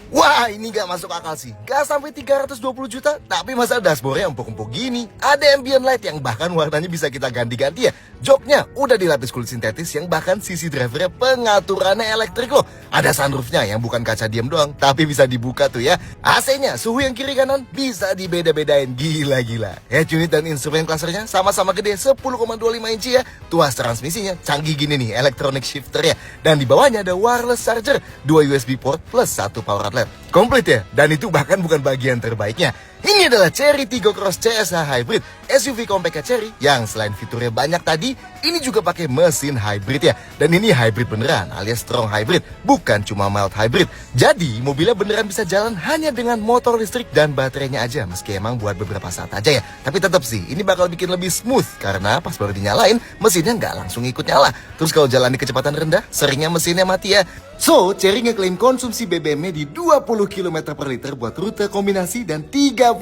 Wah, ini gak masuk akal sih. Gak sampai 320 juta, tapi masa dashboardnya empuk-empuk gini. Ada ambient light yang bahkan warnanya bisa kita ganti-ganti ya. Joknya udah dilapis kulit sintetis yang bahkan sisi drivernya pengaturannya elektrik loh. Ada sunroofnya yang bukan kaca diam doang, tapi bisa dibuka tuh ya. AC-nya suhu yang kiri kanan bisa dibeda-bedain, gila-gila. Head unit dan instrumen clusternya sama-sama gede 10,25 inci ya. Tuas transmisinya canggih gini nih, electronic shifter ya. Dan di bawahnya ada wireless charger, 2 USB port plus 1 power outlet. Komplit ya, dan itu bahkan bukan bagian terbaiknya. Ini adalah Chery Tiggo Cross CSH Hybrid, SUV compact Chery yang selain fiturnya banyak tadi, ini juga pakai mesin hybrid ya. Dan ini hybrid beneran alias strong hybrid, bukan cuma mild hybrid. Jadi mobilnya beneran bisa jalan hanya dengan motor listrik dan baterainya aja, meski emang buat beberapa saat aja ya. Tapi tetap sih, ini bakal bikin lebih smooth karena pas baru dinyalain, mesinnya nggak langsung ikut nyala. Terus kalau jalan di kecepatan rendah, seringnya mesinnya mati ya. So, Chery ngeklaim konsumsi BBM-nya di 20 km per liter buat rute kombinasi dan 30,3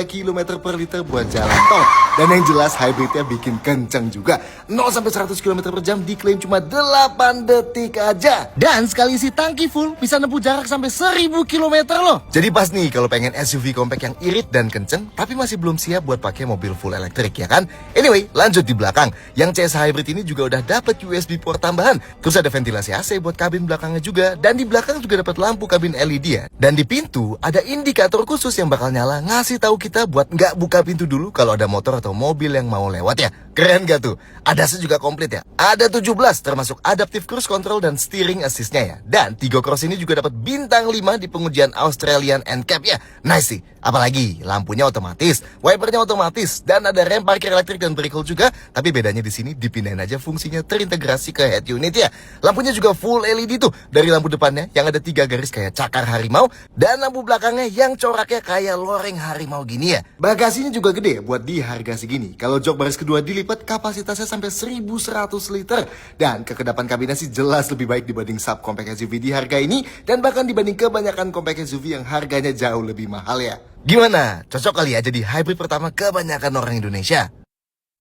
km per liter buat jalan tol. Dan yang jelas hybridnya bikin kenceng juga. 0 sampai 100 km per jam diklaim cuma 8 detik aja. Dan sekali isi tangki full bisa nempuh jarak sampai 1000 km loh. Jadi pas nih kalau pengen SUV compact yang irit dan kenceng tapi masih belum siap buat pakai mobil full elektrik ya kan. Anyway, lanjut di belakang. Yang CSH Hybrid ini juga udah dapat USB port tambahan. Terus ada ventilasi AC buat kabin belakangnya juga. Dan di belakang juga dapat lampu kabin LED ya. Dan di pintu ada indikator khusus yang bakal nyala ngasih tahu kita buat nggak buka pintu dulu kalau ada motor atau mobil yang mau lewat ya. Keren gak tuh? ADAS juga komplit ya. Ada 17 termasuk adaptive cruise control dan steering assist-nya ya. Dan Tiggo Cross ini juga dapat bintang 5 di pengujian Australian NCAP ya. Nice sih. Apalagi lampunya otomatis, wipernya otomatis, dan ada rem parkir elektrik dan brake juga. Tapi bedanya di sini dipindahin aja fungsinya terintegrasi ke head unit ya. Lampunya juga full LED tuh. Dari lampu depannya yang ada 3 garis kayak cakar harimau, dan lampu belakangnya yang coraknya kayak loreng harimau gini ya. Bagasinya juga gede buat di harga segini. Kalau jok baris kedua dilipat, kapasitasnya sampai 1100 liter. Dan kekedapan kabinnya sih jelas lebih baik dibanding sub compact SUV di harga ini, dan bahkan dibanding kebanyakan compact SUV yang harganya jauh lebih mahal ya. Gimana? Cocok kali ya jadi hybrid pertama kebanyakan orang Indonesia?